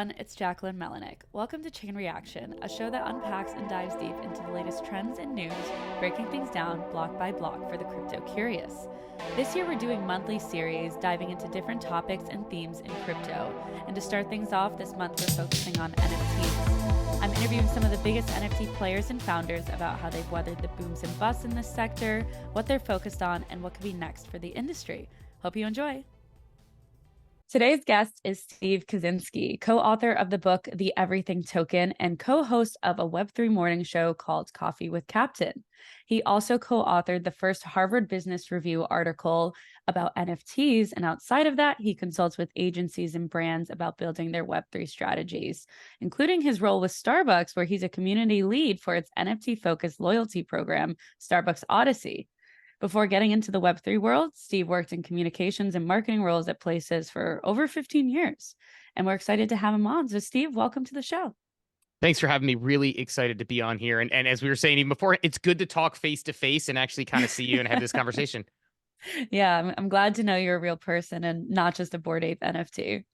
everyone, it's Jacquelyn Melanik. Welcome to Chain Reaction, a show that unpacks and dives deep into the latest trends and news, breaking things down block by block for the crypto curious. This year we're doing monthly series, diving into different topics and themes in crypto. And to start things off, this month we're focusing on NFTs. I'm interviewing some of the biggest NFT players and founders about how they've weathered the booms and busts in this sector, what they're focused on, and what could be next for the industry. Hope you enjoy. Today's guest is Steve Kaczynski, co-author of the book The Everything Token and co-host of a Web3 morning show called Coffee with Captain. He also co-authored the first Harvard Business Review article about NFTs, and outside of that, he consults with agencies and brands about building their Web3 strategies, including his role with Starbucks, where he's a community lead for its NFT-focused loyalty program, Starbucks Odyssey. Before getting into the Web3 world, Steve worked in communications and marketing roles at places for over 15 years. And we're excited to have him on. So Steve, welcome to the show. Thanks for having me. Really excited to be on here. And as we were saying even before, it's good to talk face to face and actually kind of see you and have this conversation. Yeah, I'm glad to know you're a real person and not just a Bored Ape NFT.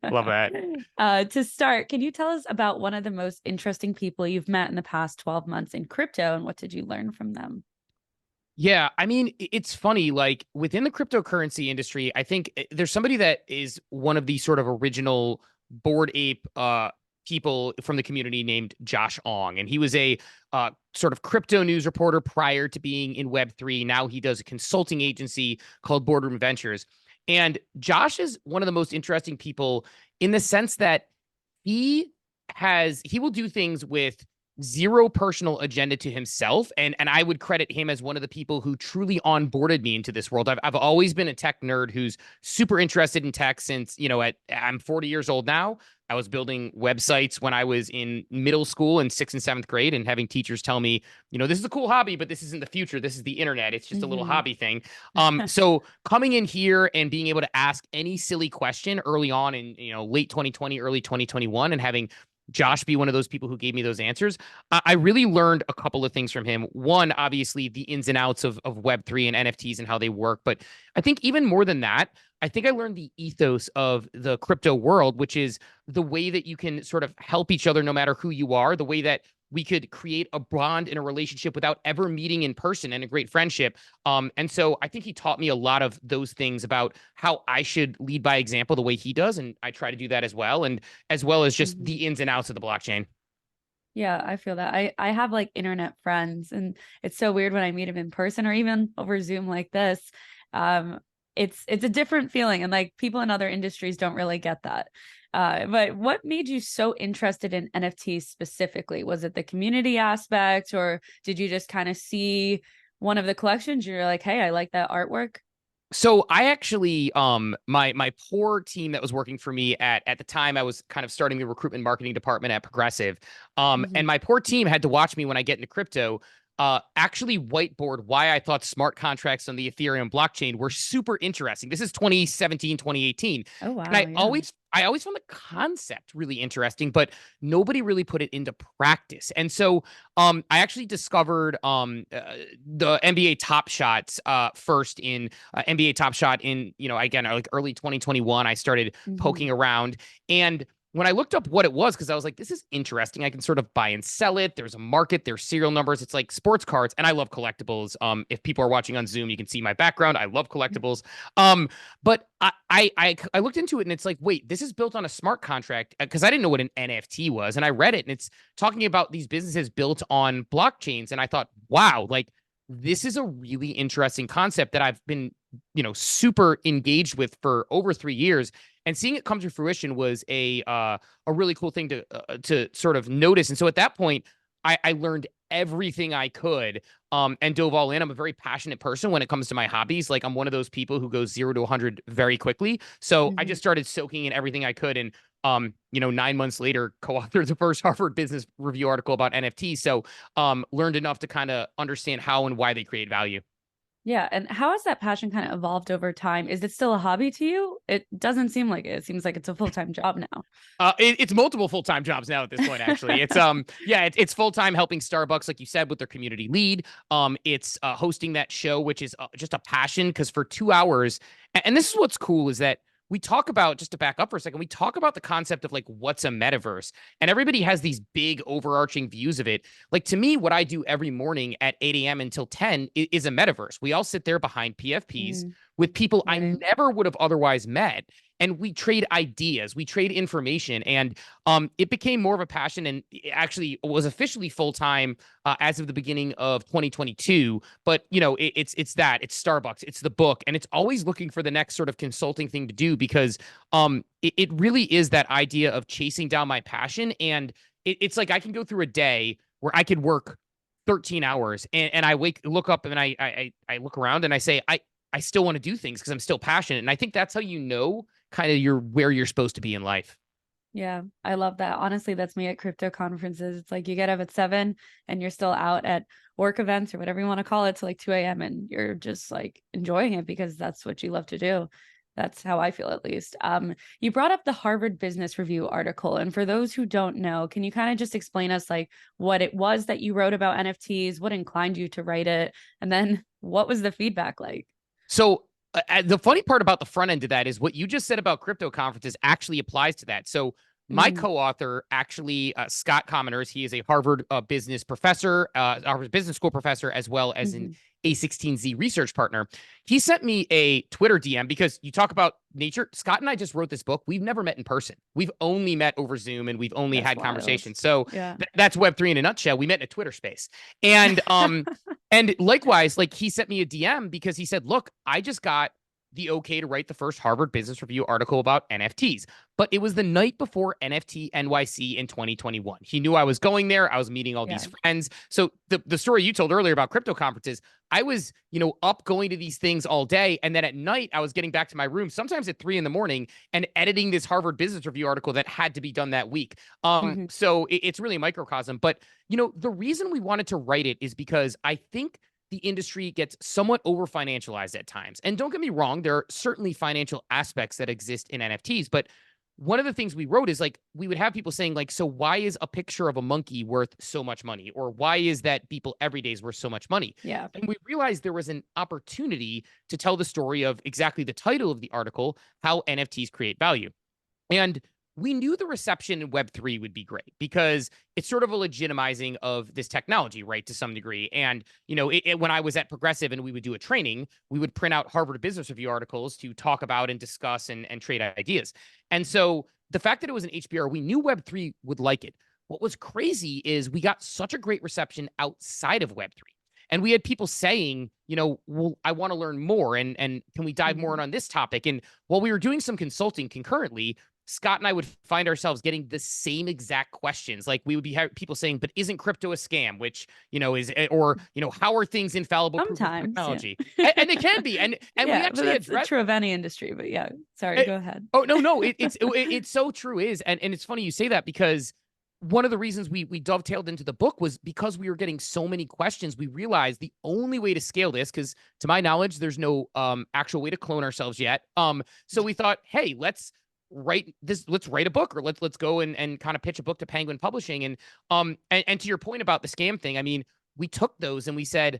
Love that. To start, can you tell us about one of the most interesting people you've met in the past 12 months in crypto, and what did you learn from them? Yeah, I mean, it's funny, like within the cryptocurrency industry, I think there's somebody that is one of the sort of original Bored Ape people from the community named Josh Ong. And he was a sort of crypto news reporter prior to being in Web3. Now he does a consulting agency called Boardroom Ventures. And Josh is one of the most interesting people in the sense that he will do things with zero personal agenda to himself. And I would credit him as one of the people who truly onboarded me into this world. I've always been a tech nerd who's super interested in tech since, I'm 40 years old now. I was building websites when I was in middle school in 6th and 7th grade, and having teachers tell me, this is a cool hobby, but this isn't the future. This is the internet. It's just a little hobby thing. So coming in here and being able to ask any silly question early on in, late 2020, early 2021, and having Josh be one of those people who gave me those answers, I really learned a couple of things from him. One, obviously, the ins and outs of Web3 and NFTs and how they work. But I think even more than that, I think I learned the ethos of the crypto world, which is the way that you can sort of help each other no matter who you are, the way that we could create a bond in a relationship without ever meeting in person, and a great friendship. And so I think he taught me a lot of those things about how I should lead by example the way he does. And I try to do that as well. And as well as just the ins and outs of the blockchain. Yeah, I feel that. I have like internet friends, and it's so weird when I meet them in person or even over Zoom like this. It's a different feeling, and like people in other industries don't really get that. But what made you so interested in NFTs specifically? Was it the community aspect, or did you just kind of see one of the collections? You're like, hey, I like that artwork. So I actually, my poor team that was working for me at the time, I was kind of starting the recruitment marketing department at Progressive. And my poor team had to watch me when I get into crypto, actually whiteboard why I thought smart contracts on the Ethereum blockchain were super interesting. This is 2017, 2018. Oh, wow. And I always found the concept really interesting, but nobody really put it into practice. And so I actually discovered the NBA Top Shots first in NBA Top Shot in, again, like early 2021. I started poking around, and when I looked up what it was, because I was like, this is interesting. I can sort of buy and sell it. There's a market, there's serial numbers. It's like sports cards. And I love collectibles. If people are watching on Zoom, you can see my background. I love collectibles. But I looked into it, and it's like, wait, this is built on a smart contract, because I didn't know what an NFT was. And I read it, and it's talking about these businesses built on blockchains. And I thought, wow, like this is a really interesting concept that I've been, super engaged with for over 3 years. And seeing it come to fruition was a really cool thing to sort of notice. And so at that point, I learned everything I could and dove all in. I'm a very passionate person when it comes to my hobbies. Like, I'm one of those people who goes 0 to 100 very quickly. So I just started soaking in everything I could. And 9 months later, co-authored the first Harvard Business Review article about NFTs. So learned enough to kind of understand how and why they create value. Yeah. And how has that passion kind of evolved over time? Is it still a hobby to you? It doesn't seem like it. It seems like it's a full-time job now. It's multiple full-time jobs now at this point, actually. It's full-time helping Starbucks, like you said, with their community lead. It's hosting that show, which is just a passion, because for 2 hours, and this is what's cool, is that we talk about, just to back up for a second, we talk about the concept of like what's a metaverse, and everybody has these big overarching views of it. Like to me, what I do every morning at 8 a.m. until 10 is a metaverse. We all sit there behind PFPs with people I Right. never would have otherwise met. And we trade ideas, we trade information, and it became more of a passion, and it actually was officially full time as of the beginning of 2022. But it's Starbucks, it's the book, and it's always looking for the next sort of consulting thing to do, because it really is that idea of chasing down my passion. And it's like I can go through a day where I could work 13 hours, and I look up, and I look around, and I say I still want to do things because I'm still passionate. And I think that's how kind of where you're supposed to be in life. Yeah, I love that. Honestly, that's me at crypto conferences. It's like you get up at 7 and you're still out at work events or whatever you want to call it to like 2 a.m. and you're just like enjoying it because that's what you love to do. That's how I feel, at least. You brought up the Harvard Business Review article. And for those who don't know, can you kind of just explain us like what it was that you wrote about NFTs, what inclined you to write it, and then what was the feedback like? So the funny part about the front end of that is what you just said about crypto conferences actually applies to that. So my co-author, actually, Scott Commoners, he is a Harvard business professor, Harvard Business School professor, as well as an A16Z research partner. He sent me a Twitter DM because you talk about nature. Scott and I just wrote this book. We've never met in person. We've only met over Zoom, and we've only had conversations. So that's Web3 in a nutshell. We met in a Twitter space. And and likewise, like he sent me a DM because he said, look, I just got the okay to write the first Harvard Business Review article about NFTs. But it was the night before NFT NYC in 2021. He knew I was going there. I was meeting all these friends. So the story you told earlier about crypto conferences, I was, up going to these things all day. And then at night, I was getting back to my room, sometimes at 3 a.m, and editing this Harvard Business Review article that had to be done that week. So it's really a microcosm. But, the reason we wanted to write it is because I think the industry gets somewhat over financialized at times. And don't get me wrong, there are certainly financial aspects that exist in NFTs. But one of the things we wrote is like, we would have people saying like, so why is a picture of a monkey worth so much money? Or why is that Beeple Everyday is worth so much money? Yeah. And we realized there was an opportunity to tell the story of exactly the title of the article, how NFTs create value. And we knew the reception in Web3 would be great because it's sort of a legitimizing of this technology, right, to some degree. And, when I was at Progressive and we would do a training, we would print out Harvard Business Review articles to talk about and discuss and trade ideas. And so the fact that it was an HBR, we knew Web3 would like it. What was crazy is we got such a great reception outside of Web3. And we had people saying, well, I want to learn more. And can we dive more in on this topic? And while we were doing some consulting concurrently, Scott and I would find ourselves getting the same exact questions. Like we would be people saying, but isn't crypto a scam? Which, is, or, how are things infallible sometimes technology? And they can be. And we actually that's true of any industry, but sorry, go ahead. Oh, no, it's so true is. And it's funny you say that because one of the reasons we dovetailed into the book was because we were getting so many questions. We realized the only way to scale this, because to my knowledge, there's no actual way to clone ourselves yet. So we thought, hey, let's write a book, or let's go and kind of pitch a book to Penguin Publishing. And to your point about the scam thing, I mean, we took those and we said,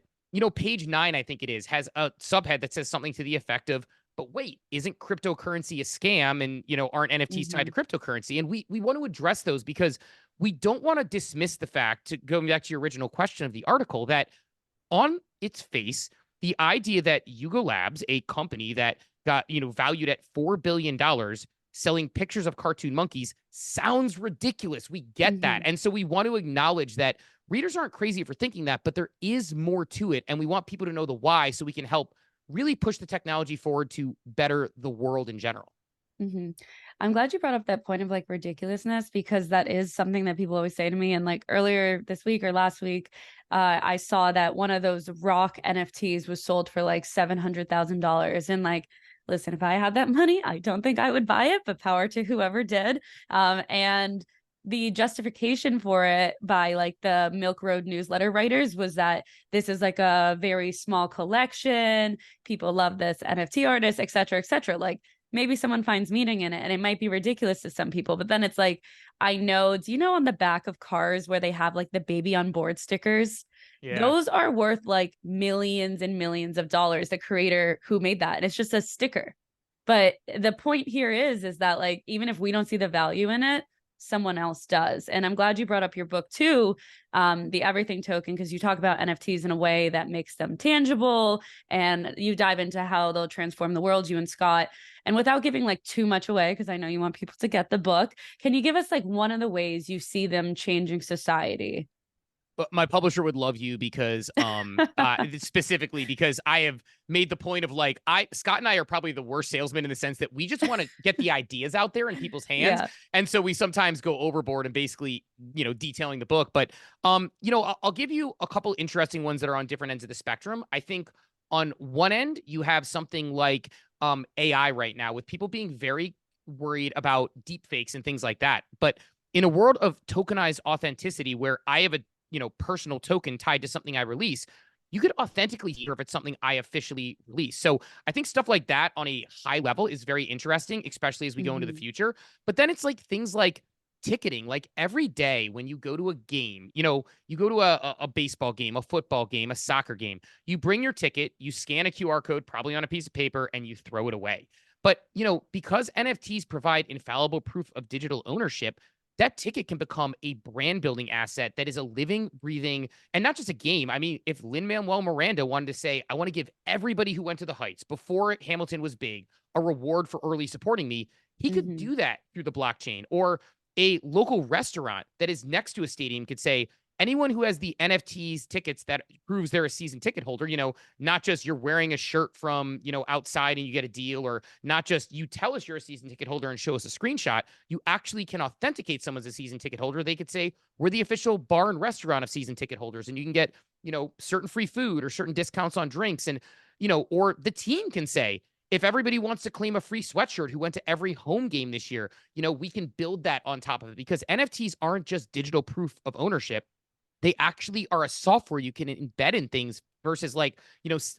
page 9, I think it is, has a subhead that says something to the effect of, but wait, isn't cryptocurrency a scam? And, aren't NFTs tied to cryptocurrency? And we want to address those because we don't want to dismiss the fact, to going back to your original question of the article, that on its face, the idea that Yuga Labs, a company that got, valued at $4 billion, selling pictures of cartoon monkeys, sounds ridiculous. We get that. And so we want to acknowledge that readers aren't crazy for thinking that, but there is more to it. And we want people to know the why so we can help really push the technology forward to better the world in general. I'm glad you brought up that point of like ridiculousness, because that is something that people always say to me. And like earlier this week or last week, I saw that one of those rock NFTs was sold for like $700,000. And like, listen, if I had that money, I don't think I would buy it, but power to whoever did. And the justification for it by like the Milk Road newsletter writers was that this is like a very small collection. People love this NFT artist, et cetera, et cetera. Like maybe someone finds meaning in it and it might be ridiculous to some people, but then it's like, do you know, on the back of cars where they have like the baby on board stickers? Yeah. Those are worth like millions and millions of dollars, the creator who made that. And it's just a sticker. But the point here is that like, even if we don't see the value in it, someone else does. And I'm glad you brought up your book too, the Everything Token, because you talk about NFTs in a way that makes them tangible, and you dive into how they'll transform the world, you and Scott. And without giving like too much away, because I know you want people to get the book, can you give us like one of the ways you see them changing society? But my publisher would love you because specifically because I have made the point of like Scott and I are probably the worst salesmen in the sense that we just want to get the ideas out there in people's hands. Yeah. And so we sometimes go overboard and basically, detailing the book. But I'll give you a couple interesting ones that are on different ends of the spectrum. I think on one end, you have something like AI right now, with people being very worried about deep fakes and things like that. But in a world of tokenized authenticity, where I have a personal token tied to something I release, you could authentically hear if it's something I officially release. So I think stuff like that on a high level is very interesting, especially as we go into the future. But then it's like things like ticketing. Like every day when you go to a game, you go to a baseball game, a football game, a soccer game, you bring your ticket, you scan a QR code, probably on a piece of paper, and you throw it away. But, because NFTs provide infallible proof of digital ownership, that ticket can become a brand building asset that is a living, breathing, and not just a game. I mean, if Lin-Manuel Miranda wanted to say, I want to give everybody who went to the Heights before Hamilton was big a reward for early supporting me, he could do that through the blockchain. Or a local restaurant that is next to a stadium could say, anyone who has the NFTs tickets that proves they're a season ticket holder, not just you're wearing a shirt from, outside and you get a deal, or not just you tell us you're a season ticket holder and show us a screenshot, you actually can authenticate someone's a season ticket holder. They could say, we're the official bar and restaurant of season ticket holders, and you can get, certain free food or certain discounts on drinks. And, or the team can say, if everybody wants to claim a free sweatshirt who went to every home game this year, we can build that on top of it, because NFTs aren't just digital proof of ownership. They actually are a software you can embed in things, versus like,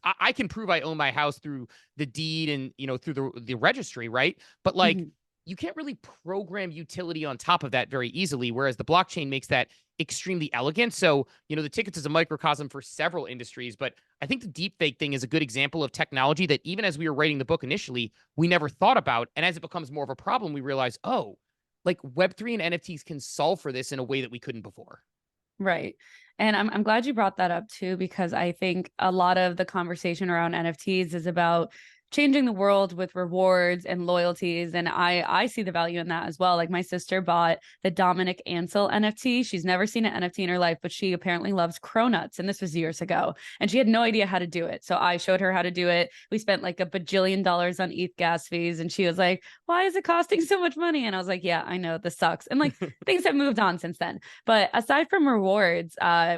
I can prove I own my house through the deed and, through the registry, right? But like, you can't really program utility on top of that very easily, whereas the blockchain makes that extremely elegant. So, the tickets is a microcosm for several industries, but I think the deepfake thing is a good example of technology that even as we were writing the book initially, we never thought about. And as it becomes more of a problem, we realize, oh, like Web3 and NFTs can solve for this in a way that we couldn't before. Right. And I'm glad you brought that up too, because I think a lot of the conversation around NFTs is about changing the world with rewards and loyalties. And I see the value in that as well. Like my sister bought the Dominic Ansel NFT. She's never seen an NFT in her life, but she apparently loves cronuts. And this was years ago. And she had no idea how to do it. So I showed her how to do it. We spent like $1 bajillion on ETH gas fees. And she was like, why is it costing so much money? And I was like, yeah, I know, this sucks. And like things have moved on since then. But aside from rewards,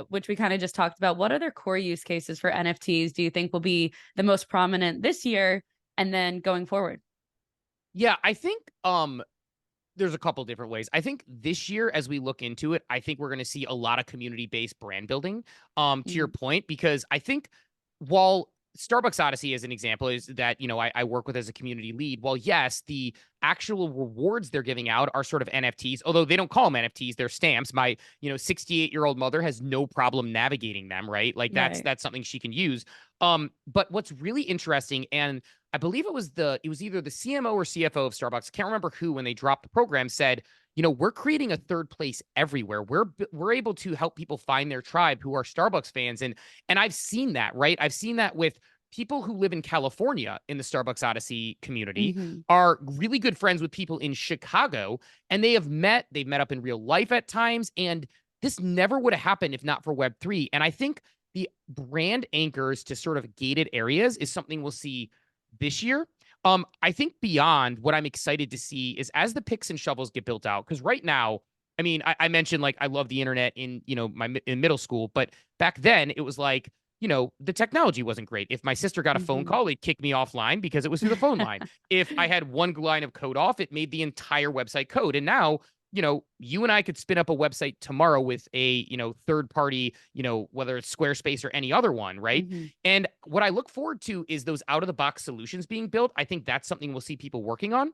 which we kind of just talked about, what other core use cases for NFTs do you think will be the most prominent this year and then going forward? Yeah, I think there's a couple different ways. I think this year, as we look into it, I think we're going to see a lot of community-based brand building. To your point, because I think while Starbucks Odyssey, as an example, is that, I work with as a community lead. While yes, the actual rewards they're giving out are sort of NFTs, although they don't call them NFTs, they're stamps. My, 68-year-old mother has no problem navigating them, right? Like that's something she can use. But what's really interesting, and I believe it was either the CMO or CFO of Starbucks, can't remember who, when they dropped the program, said, we're creating a third place everywhere. We're able to help people find their tribe who are Starbucks fans. And I've seen that, right? I've seen that with people who live in California in the Starbucks Odyssey community, are really good friends with people in Chicago, and they've met up in real life at times. And this never would have happened if not for Web3. And I think the brand anchors to sort of gated areas is something we'll see this year. I think beyond, what I'm excited to see is as the picks and shovels get built out, because right now, I mean, I mentioned like I love the internet in in middle school, but back then it was like, the technology wasn't great. If my sister got a phone call, it kicked me offline because it was through the phone line. If I had one line of code off, it made the entire website code. And now, you and I could spin up a website tomorrow with a, third party, whether it's Squarespace or any other one, right? And what I look forward to is those out of the box solutions being built. I think that's something we'll see people working on,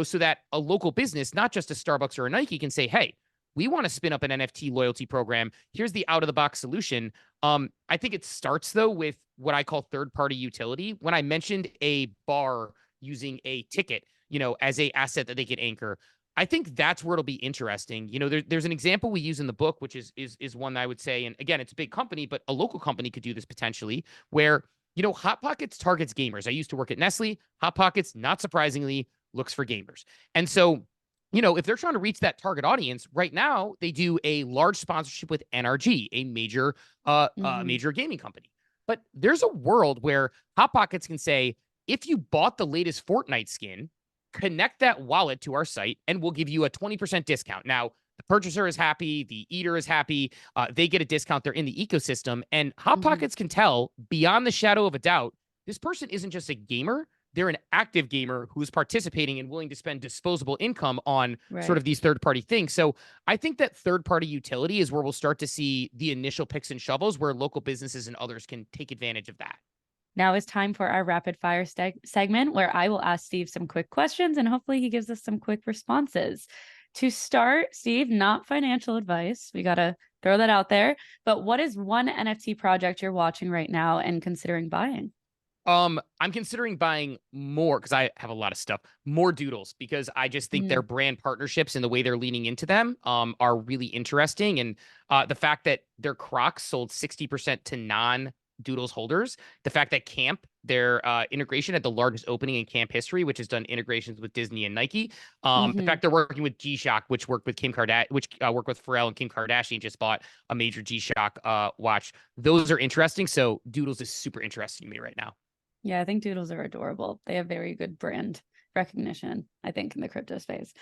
so that a local business, not just a Starbucks or a Nike, can say, hey, we want to spin up an NFT loyalty program. Here's the out of the box solution. I think it starts though with what I call third party utility. When I mentioned a bar using a ticket, as a asset that they can anchor. I think that's where it'll be interesting. There's an example we use in the book, which is one that I would say, and again, it's a big company, but a local company could do this potentially, where Hot Pockets targets gamers. I used to work at Nestle. Hot Pockets, not surprisingly, looks for gamers. And so, if they're trying to reach that target audience right now, they do a large sponsorship with NRG, a major gaming company. But there's a world where Hot Pockets can say, if you bought the latest Fortnite skin, connect that wallet to our site and we'll give you a 20% discount. Now, the purchaser is happy, the eater is happy, they get a discount, they're in the ecosystem, and Hot Pockets can tell beyond the shadow of a doubt, this person isn't just a gamer, they're an active gamer who's participating and willing to spend disposable income on sort of these third-party things. So I think that third-party utility is where we'll start to see the initial picks and shovels where local businesses and others can take advantage of that. Now is time for our rapid fire segment where I will ask Steve some quick questions and hopefully he gives us some quick responses. To start, Steve, not financial advice. We got to throw that out there. But what is one NFT project you're watching right now and considering buying? I'm considering buying more because I have a lot of stuff, more doodles, because I just think their brand partnerships and the way they're leaning into them are really interesting. And the fact that their Crocs sold 60% to non-doodles holders, the fact that Camp, their integration had the largest opening in Camp history, which has done integrations with Disney and Nike. The fact they're working with G-Shock, which worked with worked with Pharrell, and Kim Kardashian just bought a major G-Shock watch. Those are interesting. So doodles is super interesting to me right now. Yeah, I think doodles are adorable. They have very good brand recognition, I think, in the crypto space.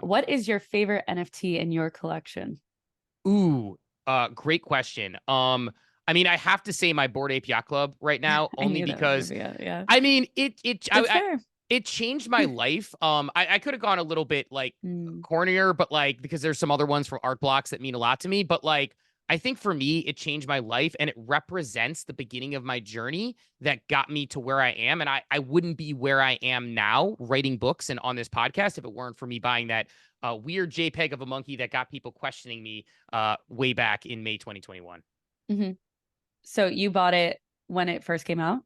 What is your favorite NFT in your collection? Ooh, great question. I mean, I have to say my Bored Ape Yacht Club right now, only because I mean, it changed my life. I could have gone a little bit like cornier, but like because there's some other ones from Art Blocks that mean a lot to me. But like, I think for me, it changed my life and it represents the beginning of my journey that got me to where I am. And I wouldn't be where I am now writing books and on this podcast if it weren't for me buying that weird JPEG of a monkey that got people questioning me way back in May 2021. So you bought it when it first came out?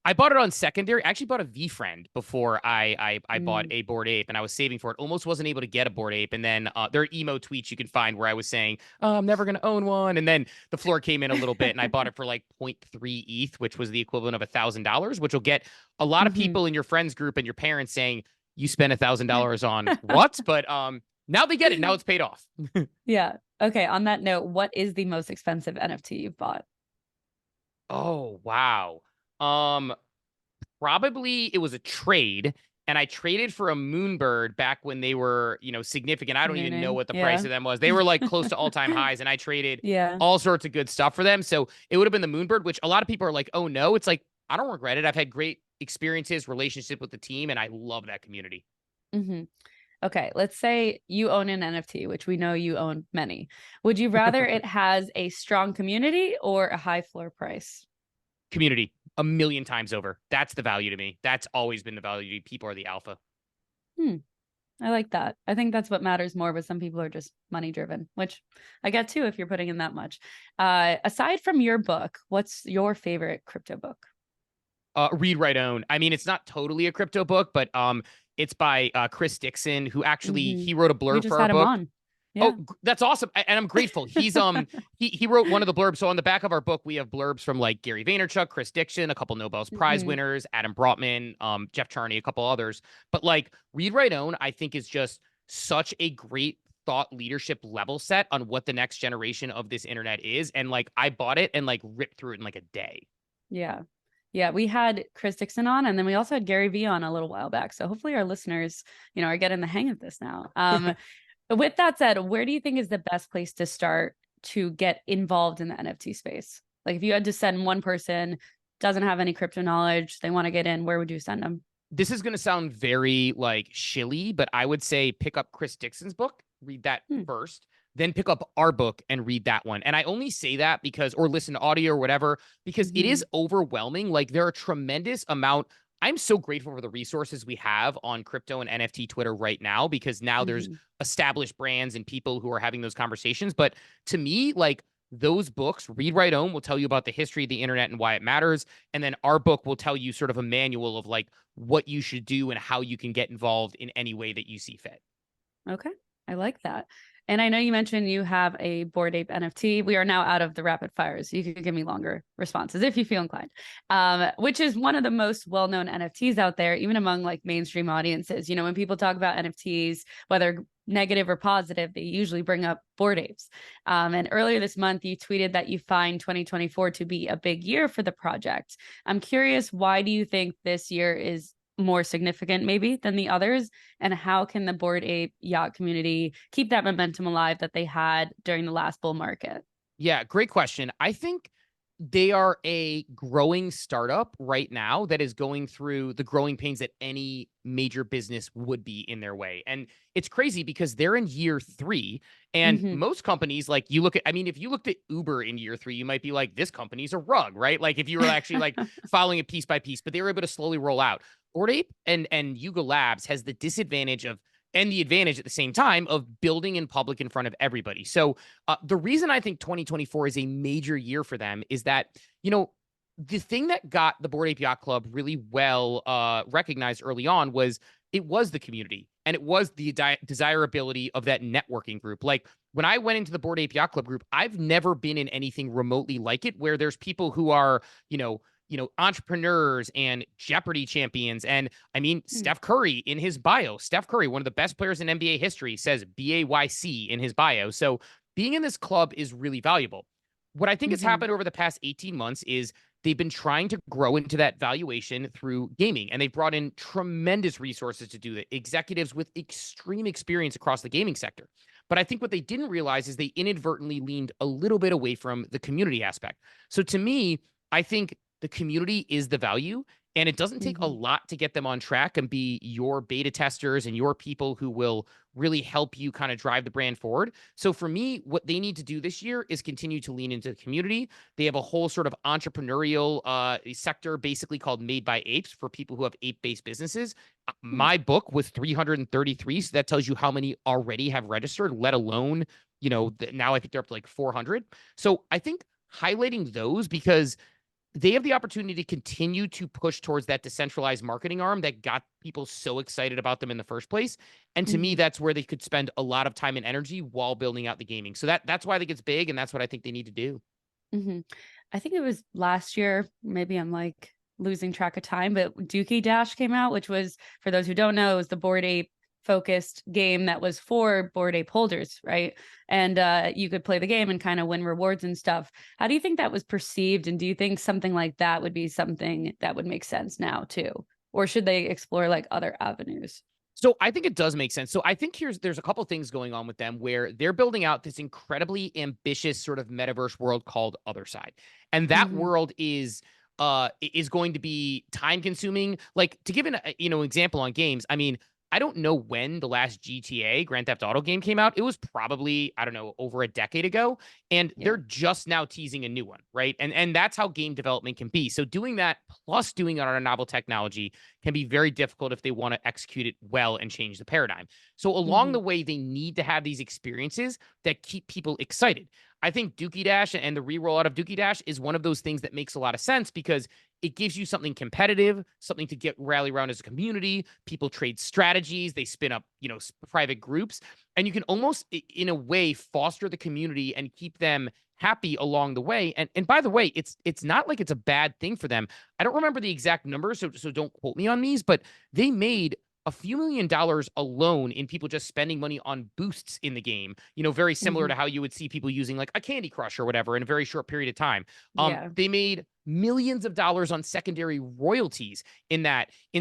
I bought it on secondary. I actually bought a VFriend before I bought a Bored Ape, and I was saving for it. Almost wasn't able to get a Bored Ape, and then there are emo tweets you can find where I was saying, "Oh, I'm never going to own one," and then the floor came in a little bit, and I bought it for like 0.3 ETH, which was the equivalent of $1,000, which will get a lot of people in your friends group and your parents saying, "You spent $1,000 on what?" But now they get it. Now it's paid off. Yeah. Okay. On that note, what is the most expensive NFT you've bought? Oh, wow. Probably it was a trade, and I traded for a Moonbird back when they were, significant. I don't even know what the price of them was. They were like close to all-time highs, and I traded all sorts of good stuff for them. So it would have been the Moonbird, which a lot of people are like, "Oh no." It's like, I don't regret it. I've had great experiences, relationship with the team, and I love that community. Okay, let's say you own an NFT, which we know you own many. Would you rather it has a strong community or a high floor price? Community, a million times over. That's the value to me. That's always been the value to me. People are the alpha. I like that. I think that's what matters more, but some people are just money driven, which I get too if you're putting in that much. Aside from your book, what's your favorite crypto book? Read, Write, Own. I mean, it's not totally a crypto book, but it's by Chris Dixon, who actually he wrote a blurb for our book. Yeah. Oh, that's awesome. And I'm grateful. He's he wrote one of the blurbs. So on the back of our book, we have blurbs from like Gary Vaynerchuk, Chris Dixon, a couple Nobel's Prize winners, Adam Brotman, Jeff Charney, a couple others. But like Read, Write, Own, I think is just such a great thought leadership level set on what the next generation of this internet is. And like I bought it and like ripped through it in like a day. Yeah. Yeah, we had Chris Dixon on, and then we also had Gary Vee on a little while back. So hopefully our listeners, are getting the hang of this now. With that said, where do you think is the best place to start to get involved in the NFT space? Like if you had to send one person, doesn't have any crypto knowledge, they want to get in, where would you send them? This is going to sound very like shilly, but I would say pick up Chris Dixon's book, read that first, then pick up our book and read that one. And I only say that because, or listen to audio or whatever, because it is overwhelming. Like there are a tremendous amount. I'm so grateful for the resources we have on crypto and NFT Twitter right now, because now there's established brands and people who are having those conversations. But to me, like those books, Read, Write, Own, will tell you about the history of the internet and why it matters. And then our book will tell you sort of a manual of like what you should do and how you can get involved in any way that you see fit. Okay. I like that. And I know you mentioned you have a Bored Ape NFT. We are now out of the rapid fires. You can give me longer responses if you feel inclined, which is one of the most well-known NFTs out there, even among like mainstream audiences. You know, when people talk about NFTs, whether negative or positive, they usually bring up Bored Apes. And earlier this month, you tweeted that you find 2024 to be a big year for the project. I'm curious, why do you think this year is more significant maybe than the others, and how can the Bored Ape yacht community keep that momentum alive that they had during the last bull market? Yeah, great question. I think they are a growing startup right now that is going through the growing pains that any major business would be in their way. And it's crazy because they're in year 3. And Mm-hmm. most companies, like you look at, I mean, if you looked at Uber in year 3, you might be like, this company's a rug, right? Like if you were actually like following it piece by piece, but they were able to slowly roll out. Bored Ape and Yuga Labs has the disadvantage of and the advantage at the same time of building in public in front of everybody. So the reason I think 2024 is a major year for them is that, you know, the thing that got the Bored Ape Yacht Club really well recognized early on was it was the community and it was the desirability of that networking group. Like when I went into the Bored Ape Yacht Club group, I've never been in anything remotely like it where there's people who are, entrepreneurs and Jeopardy champions. And I mean, Steph Curry in his bio, Steph Curry, one of the best players in NBA history, says BAYC in his bio. So being in this club is really valuable. What I think has Mm-hmm. happened over the past 18 months is they've been trying to grow into that valuation through gaming, and they've brought in tremendous resources to do that, executives with extreme experience across the gaming sector. But I think what they didn't realize is they inadvertently leaned a little bit away from the community aspect. So to me, I think the community is the value, and it doesn't take a Mm-hmm. lot to get them on track and be your beta testers and your people who will really help you kind of drive the brand forward. So for me, what they need to do this year is continue to lean into the community. They have a whole sort of entrepreneurial sector basically called Made by Apes for people who have ape-based businesses. My book was 333, so that tells you how many already have registered, let alone, now I think they're up to like 400. So I think highlighting those because they have the opportunity to continue to push towards that decentralized marketing arm that got people so excited about them in the first place. And to me, Mm-hmm. that's where they could spend a lot of time and energy while building out the gaming. So that's why I think it's big, and that's what I think they need to do. Mm-hmm. I think it was last year. Maybe I'm like losing track of time, but Dookie Dash came out, which was, for those who don't know, it was the Bored Ape focused game that was for Bored Ape holders, right? And you could play the game and kind of win rewards and stuff. How do you think that was perceived? And do you think something like that would be something that would make sense now too? Or should they explore like other avenues? So I think it does make sense. So I think there's a couple things going on with them where they're building out this incredibly ambitious sort of metaverse world called Other Side. And that Mm-hmm. world is going to be time consuming. Like to give an example on games, I mean, I don't know when the last GTA Grand Theft Auto game came out. It was probably, I don't know, over a decade ago, and Yeah. they're just now teasing a new one, right? And that's how game development can be. So doing that plus doing it on a novel technology can be very difficult if they want to execute it well and change the paradigm. So along Mm-hmm. the way, they need to have these experiences that keep people excited. I think Dookie Dash and the re-rollout of Dookie Dash is one of those things that makes a lot of sense because it gives you something competitive, something to get rally around as a community. People trade strategies, they spin up, private groups, and you can almost, in a way, foster the community and keep them happy along the way. And by the way, it's not like it's a bad thing for them. I don't remember the exact numbers, so don't quote me on these, but they made a few $1,000,000 alone in people just spending money on boosts in the game, very similar Mm-hmm. to how you would see people using like a Candy Crush or whatever in a very short period of time. Yeah. They made millions of dollars on secondary royalties in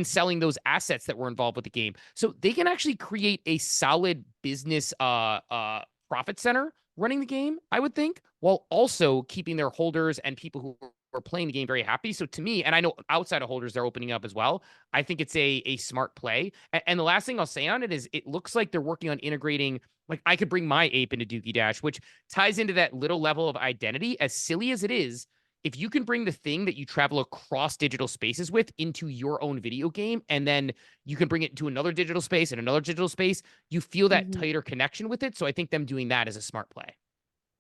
selling those assets that were involved with the game. So they can actually create a solid business profit center running the game, I would think, while also keeping their holders and people who are playing the game very happy. So to me, and I know outside of holders, they're opening up as well. I think it's a smart play. And the last thing I'll say on it is it looks like they're working on integrating, like I could bring my ape into Dookie Dash, which ties into that little level of identity. As silly as it is, if you can bring the thing that you travel across digital spaces with into your own video game, and then you can bring it to another digital space and another digital space, you feel that Mm-hmm. tighter connection with it. So I think them doing that is a smart play.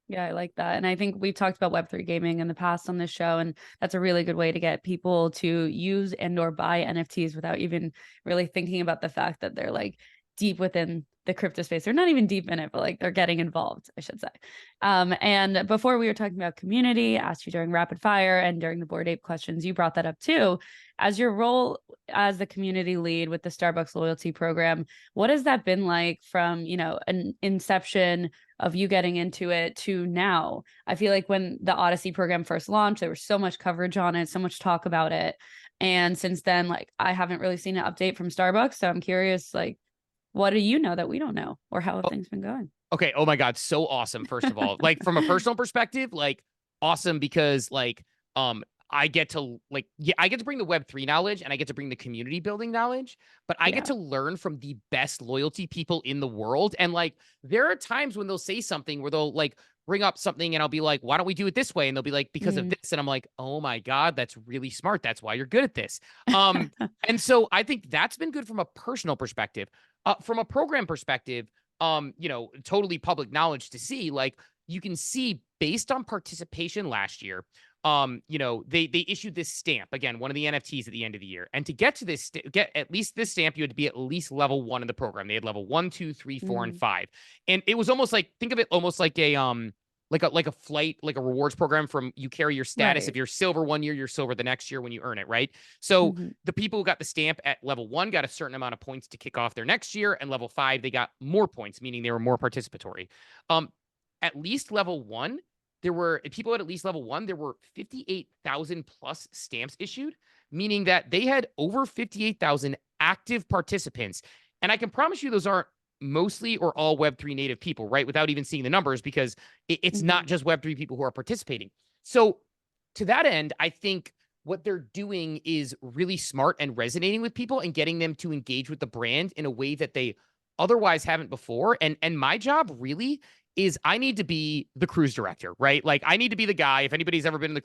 Yeah, I like that. And I think we've talked about Web3 gaming in the past on this show, and that's a really good way to get people to use and or buy NFTs without even really thinking about the fact that they're like deep within the crypto space. They're not even deep in it, but like they're getting involved, I should say. And before we were talking about community, asked you during rapid fire and during the Bored Ape questions, you brought that up too. As your role as the community lead with the Starbucks loyalty program, what has that been like from, an inception of you getting into it to now? I feel like when the Odyssey program first launched, there was so much coverage on it, so much talk about it. And since then, like I haven't really seen an update from Starbucks. So I'm curious, like, what do you know that we don't know? Or how have things been going? Okay. Oh my God. So awesome. First of all, like from a personal perspective, like awesome because I get to I get to bring the Web3 knowledge and I get to bring the community building knowledge, but I get Yeah. to learn from the best loyalty people in the world. And like, there are times when they'll say something where they'll like bring up something and I'll be like, why don't we do it this way? And they'll be like, because of Mm. this. And I'm like, oh my God, that's really smart. That's why you're good at this. And so I think that's been good from a personal perspective. From a program perspective, totally public knowledge to see, like you can see based on participation last year, they issued this stamp again, one of the NFTs at the end of the year. And to get to this, get at least this stamp, you had to be at least level 1 in the program. They had level 1, 2, 3, 4, and Mm. 5. And it was almost like, think of it almost like a flight, like a rewards program from you carry your status. Right. If you're silver one year, you're silver the next year when you earn it, right? So Mm-hmm. the people who got the stamp at level 1 got a certain amount of points to kick off their next year, and level 5 they got more points, meaning they were more participatory. At least level 1, there were people at least level 1, there were 58,000 plus stamps issued, meaning that they had over 58,000 active participants. And I can promise you those aren't mostly or all Web3 native people, right? Without even seeing the numbers, because it's Mm-hmm. not just Web3 people who are participating. So to that end, I think what they're doing is really smart and resonating with people and getting them to engage with the brand in a way that they otherwise haven't before. And my job really is I need to be the cruise director, right? Like I need to be the guy. If anybody's ever been in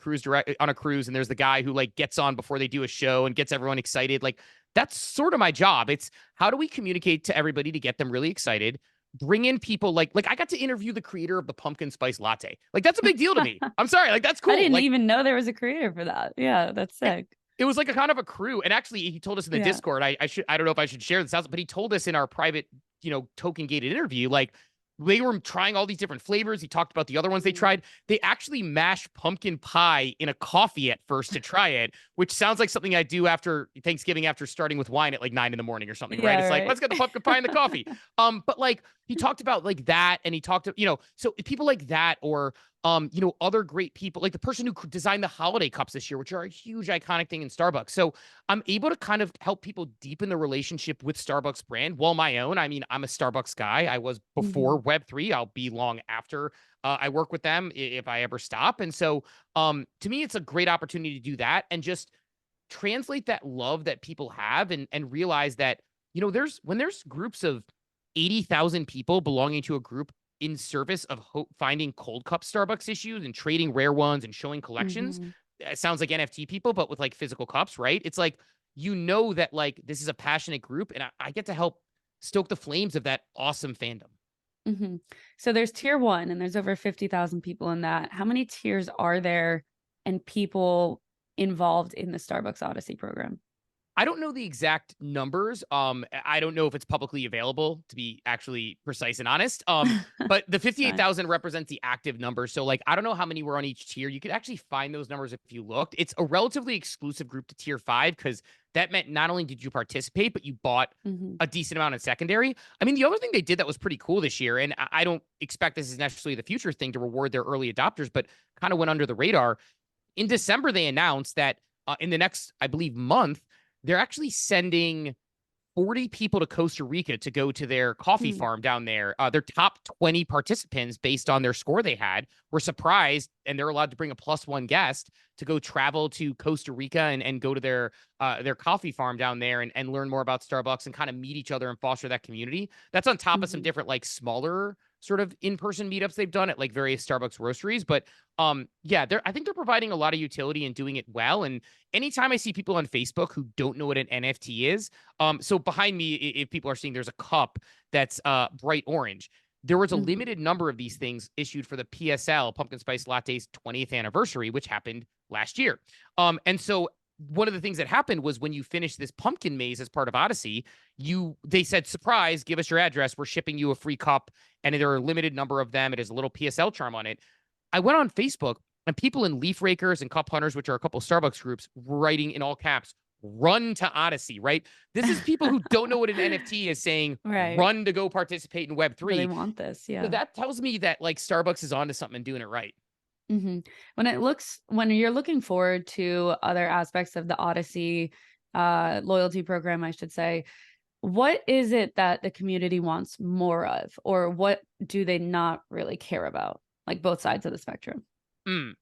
on a cruise and there's the guy who like gets on before they do a show and gets everyone excited, like that's sort of my job. It's how do we communicate to everybody to get them really excited? Bring in people like I got to interview the creator of the pumpkin spice latte. Like that's a big deal to me. I'm sorry, like that's I cool. didn't Like even know there was a creator for that. Yeah, that's it, sick. it was like a kind of a crew. And actually he told us in the Yeah. Discord, I don't know if I should share this out, but he told us in our private, token gated interview, like they were trying all these different flavors. He talked about the other ones they Mm. tried. They actually mashed pumpkin pie in a coffee at first to try it, which sounds like something I do after Thanksgiving after starting with wine at like 9 a.m. or something, right? Yeah, It's like, right. let's get the pumpkin pie and the coffee. But like he talked about like that, and he talked to, so people like that, or other great people, like the person who designed the holiday cups this year, which are a huge iconic thing in Starbucks. So I'm able to kind of help people deepen the relationship with Starbucks brand. Well, my own, I mean, I'm a Starbucks guy. I was Mm-hmm. before Web3. I'll be long after I work with them if I ever stop. And so to me, it's a great opportunity to do that and just translate that love that people have and realize that, when there's groups of 80,000 people belonging to a group in service of finding cold cup Starbucks issues and trading rare ones and showing collections. Mm-hmm. It sounds like NFT people, but with like physical cups, right? It's like, that like this is a passionate group and I get to help stoke the flames of that awesome fandom. Mm-hmm. So there's tier 1 and there's over 50,000 people in that. How many tiers are there and people involved in the Starbucks Odyssey program? I don't know the exact numbers. I don't know if it's publicly available to be actually precise and honest. But the It's fine. 58,000 represents the active number. So like, I don't know how many were on each tier. You could actually find those numbers if you looked. It's a relatively exclusive group to tier 5 because that meant not only did you participate, but you bought Mm-hmm. a decent amount in secondary. I mean, the other thing they did that was pretty cool this year, and I don't expect this is necessarily the future thing to reward their early adopters, but kind of went under the radar. In December, they announced that in the next, I believe, month, they're actually sending 40 people to Costa Rica to go to their coffee Hmm. farm down there. Their top 20 participants, based on their score they had, were surprised, and they're allowed to bring a +1 guest to go travel to Costa Rica and go to their coffee farm down there and learn more about Starbucks and kind of meet each other and foster that community. That's on top of some Mm-hmm. different like smaller sort of in-person meetups they've done at like various Starbucks roasteries. But yeah, I think they're providing a lot of utility and doing it well. And anytime I see people on Facebook who don't know what an NFT is, so behind me, if people are seeing, there's a cup that's bright orange. there was a Mhm. limited number of these things issued for the PSL, Pumpkin Spice Latte's 20th anniversary, which happened last year. And so one of the things that happened was when you finished this pumpkin maze as part of Odyssey, they said, surprise, give us your address. We're shipping you a free cup. And there are a limited number of them. It has a little PSL charm on it. I went on Facebook and people in Leaf Rakers and Cup Hunters, which are a couple of Starbucks groups, writing in all caps, run to Odyssey, right? This is people who don't know what an NFT is saying, Right. run to go participate in Really Web3. want this. So Yeah. that tells me that like Starbucks is onto something and doing it right. When you're looking forward to other aspects of the Odyssey loyalty program, I should say, what is it that the community wants more of, or what do they not really care about? Like both sides of the spectrum. Mm.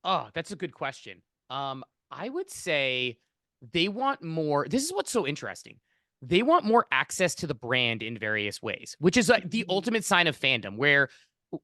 Oh, that's a good question. I would say they want more. This is what's so interesting. They want more access to the brand in various ways, which is like the Mhm. ultimate sign of fandom, where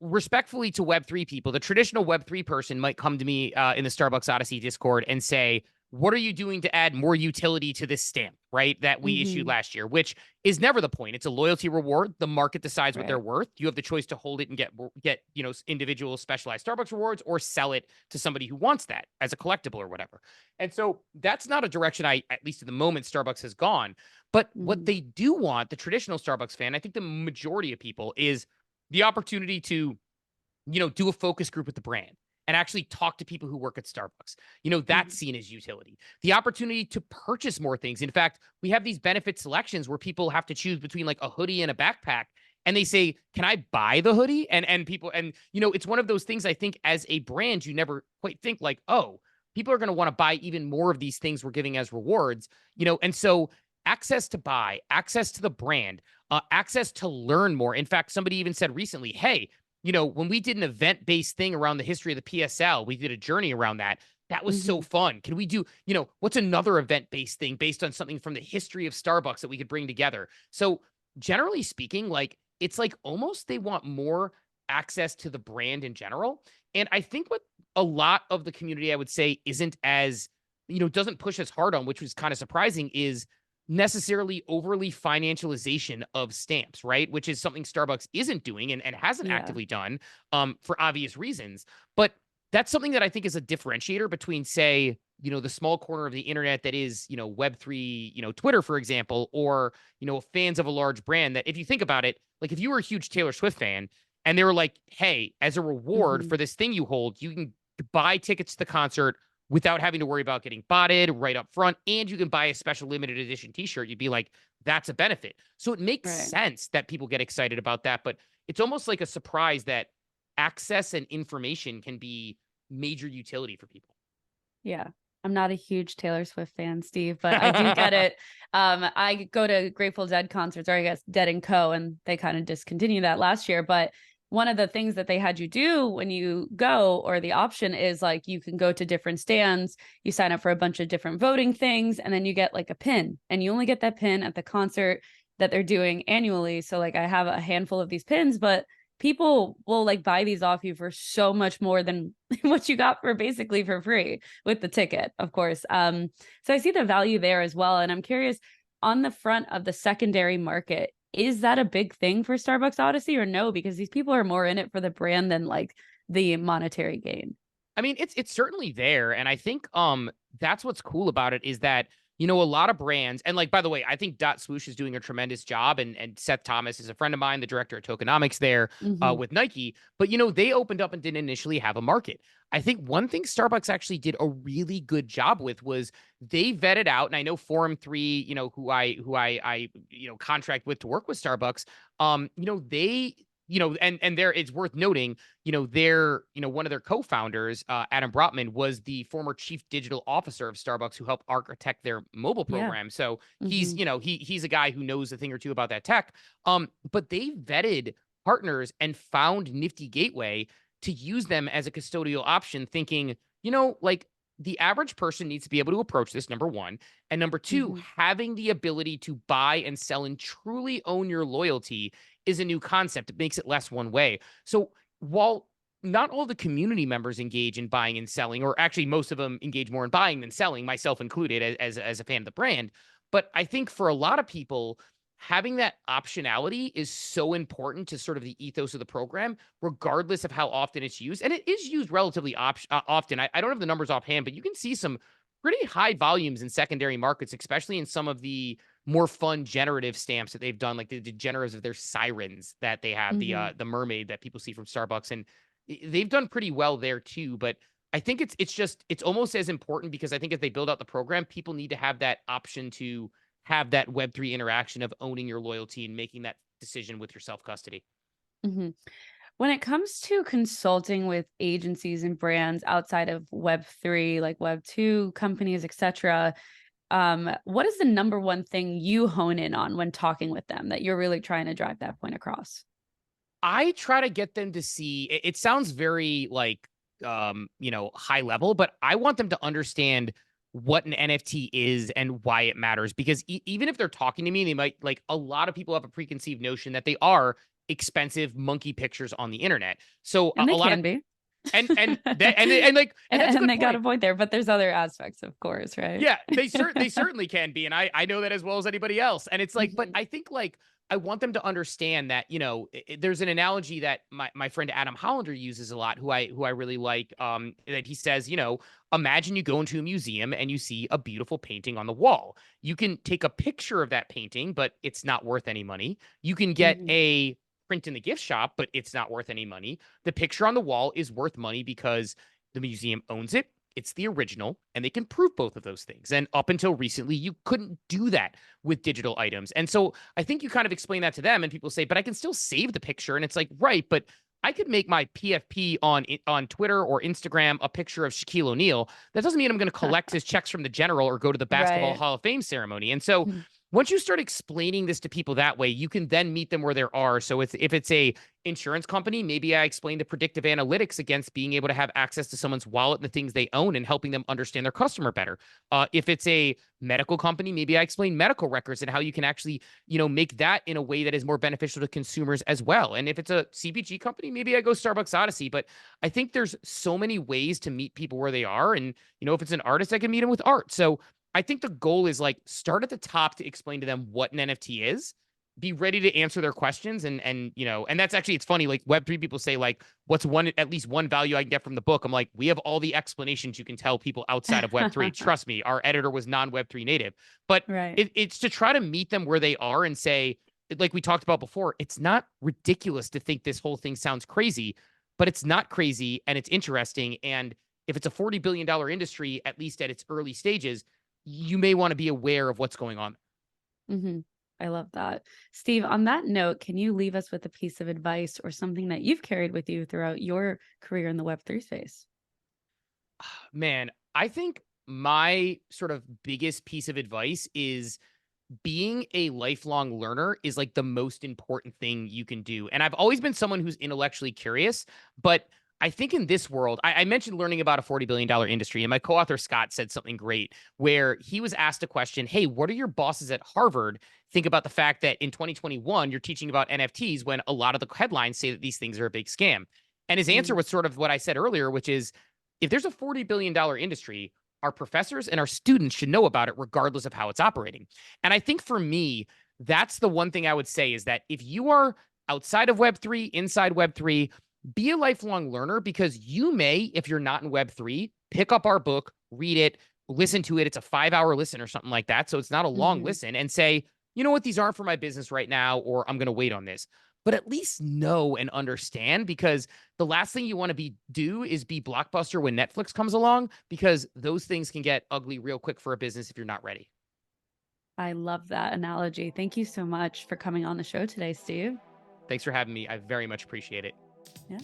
respectfully to Web3 people, the traditional Web3 person might come to me in the Starbucks Odyssey Discord and say, what are you doing to add more utility to this stamp, right? That we issued Mhm. last year, which is never the point. It's a loyalty reward. The market decides what they're Right. worth. You have the choice to hold it and get individual specialized Starbucks rewards, or sell it to somebody who wants that as a collectible or whatever. And so that's not a direction at least at the moment, Starbucks has gone. But what Mhm. they do want, the traditional Starbucks fan, I think the majority of people, is the opportunity to do a focus group with the brand and actually talk to people who work at Starbucks. That's Mhm. seen as utility. The opportunity to purchase more things. In fact, we have these benefit selections where people have to choose between like a hoodie and a backpack. And they say, can I buy the hoodie? And people, and it's one of those things I think as a brand, you never quite think like, oh, people are going to want to buy even more of these things we're giving as rewards, and so access to buy, access to the brand, access to learn more. In fact, somebody even said recently, hey, when we did an event-based thing around the history of the PSL, we did a journey around that. That was so Mhm. fun. Can we do, what's another event-based thing based on something from the history of Starbucks that we could bring together? So, generally speaking, like it's like almost they want more access to the brand in general. And I think what a lot of the community, I would say, isn't as, doesn't push as hard on, which was kind of surprising, is necessarily overly financialization of stamps, right? Which is something Starbucks isn't doing and hasn't Yeah. actively done for obvious reasons. But that's something that I think is a differentiator between, say, the small corner of the internet that is, Web3, Twitter, for example, or, fans of a large brand that if you think about it, like if you were a huge Taylor Swift fan and they were like, hey, as a reward Mhm. for this thing you hold, you can buy tickets to the concert without having to worry about getting botted right up front. And you can buy a special limited edition t-shirt. You'd be like, that's a benefit. So it makes Right. sense that people get excited about that. But it's almost like a surprise that access and information can be major utility for people. Yeah. I'm not a huge Taylor Swift fan, Steve, but I do get it. I go to Grateful Dead concerts, or I guess Dead and Co, and they kind of discontinued that last year. But one of the things that they had you do when you go, or the option is like you can go to different stands, you sign up for a bunch of different voting things, and then you get like a pin, and you only get that pin at the concert that they're doing annually. So like I have a handful of these pins, but people will like buy these off you for so much more than what you got for basically for free with the ticket, of course. So I see the value there as well. And I'm curious, on the front of the secondary market, is that a big thing for Starbucks Odyssey or no? Because these people are more in it for the brand than like the monetary gain. I mean, it's certainly there, and I think that's what's cool about it is that a lot of brands, and like by the way, I think Dot Swoosh is doing a tremendous job, and Seth Thomas is a friend of mine, the director of tokenomics there Mm-hmm. with Nike. But they opened up and didn't initially have a market. I think one thing Starbucks actually did a really good job with was they vetted out, and I know Forum 3, who I contract with to work with Starbucks, they and there it's worth noting one of their co-founders, Adam Brotman, was the former chief digital officer of Starbucks who helped architect their mobile Yeah. program. So he's, Mm-hmm. he's a guy who knows a thing or two about that tech. But they vetted partners and found Nifty Gateway to use them as a custodial option, thinking, like the average person needs to be able to approach this, number one. And number two, Mm-hmm. having the ability to buy and sell and truly own your loyalty is a new concept. It makes it less one way. So while not all the community members engage in buying and selling, or actually most of them engage more in buying than selling, myself included, as a fan of the brand. But I think for a lot of people, having that optionality is so important to sort of the ethos of the program, regardless of how often it's used. And it is used relatively often. I don't have the numbers offhand, but you can see some pretty high volumes in secondary markets, especially in some of the more fun generative stamps that they've done, like the generatives of their sirens that they have, Hmm. the mermaid that people see from Starbucks, and they've done pretty well there too. But I think it's almost as important because I think if they build out the program, people need to have that option to have that Web3 interaction of owning your loyalty and making that decision with your self custody. Hmm. When it comes to consulting with agencies and brands outside of Web3, like Web2 companies, etc., what is the number one thing you hone in on when talking with them that you're really trying to drive that point across? I try to get them to see it sounds very like high level, but I want them to understand what an NFT is and why it matters because even if they're talking to me, they might like a lot of people have a preconceived notion that they are expensive monkey pictures on the internet. So And they a lot of can be. and that's a And good they got a point. point there, but there's other aspects, of course, right? Yeah, they certainly can be, and I know that as well as anybody else. And it's like, but Mhm. I think like I want them to understand that there's an analogy that my friend Adam Hollander uses a lot, who I really like. That he says, imagine you go into a museum and you see a beautiful painting on the wall. You can take a picture of that painting, but it's not worth any money. You can get Mhm. a print in the gift shop, but it's not worth any money. The picture on the wall is worth money because the museum owns it, it's the original, and they can prove both of those things. And up until recently, you couldn't do that with digital items. And so I think you kind of explain that to them, and people say, but I can still save the picture. And it's like, right, but I could make my PFP on Twitter or Instagram a picture of Shaquille O'Neal. That doesn't mean I'm going to collect his checks from the general or go to the Basketball Right. Hall of Fame ceremony. And so once you start explaining this to people that way, you can then meet them where they are. So if it's a insurance company, maybe I explain the predictive analytics against being able to have access to someone's wallet and the things they own and helping them understand their customer better. If it's a medical company, maybe I explain medical records and how you can actually, make that in a way that is more beneficial to consumers as well. And if it's a CPG company, maybe I go Starbucks Odyssey. But I think there's so many ways to meet people where they are. And, if it's an artist, I can meet them with art. So I think the goal is like start at the top to explain to them what an NFT is, be ready to answer their questions, and that's actually, it's funny, like Web3 people say like what's at least one value I can get from the book. I'm like, we have all the explanations you can tell people outside of Web3. Trust me, our editor was non-Web3 native. But Right. it's to try to meet them where they are and say, like we talked about before, it's not ridiculous to think this whole thing sounds crazy, but it's not crazy and it's interesting. And if it's a $40 billion industry, at least at its early stages, you may want to be aware of what's going on. Hmm. I love that. Steve, on that note, can you leave us with a piece of advice or something that you've carried with you throughout your career in the Web3 space? Man, I think my sort of biggest piece of advice is being a lifelong learner is like the most important thing you can do. And I've always been someone who's intellectually curious, but I think in this world, I mentioned learning about a $40 billion industry, and my co author Scott said something great where he was asked a question. Hey, what do your bosses at Harvard think about the fact that in 2021, you're teaching about NFTs when a lot of the headlines say that these things are a big scam? And his answer Mm. was sort of what I said earlier, which is if there's a $40 billion industry, our professors and our students should know about it regardless of how it's operating. And I think for me, that's the one thing I would say is that if you are outside of Web3, inside Web3, be a lifelong learner because you may, if you're not in Web3, pick up our book, read it, listen to it. It's a 5 hour listen or something like that. So it's not a long Hmm. listen and say, you know what, these aren't for my business right now, or I'm going to wait on this. But at least know and understand because the last thing you want to do is be Blockbuster when Netflix comes along because those things can get ugly real quick for a business if you're not ready. I love that analogy. Thank you so much for coming on the show today, Steve. Thanks for having me. I very much appreciate it. Yeah.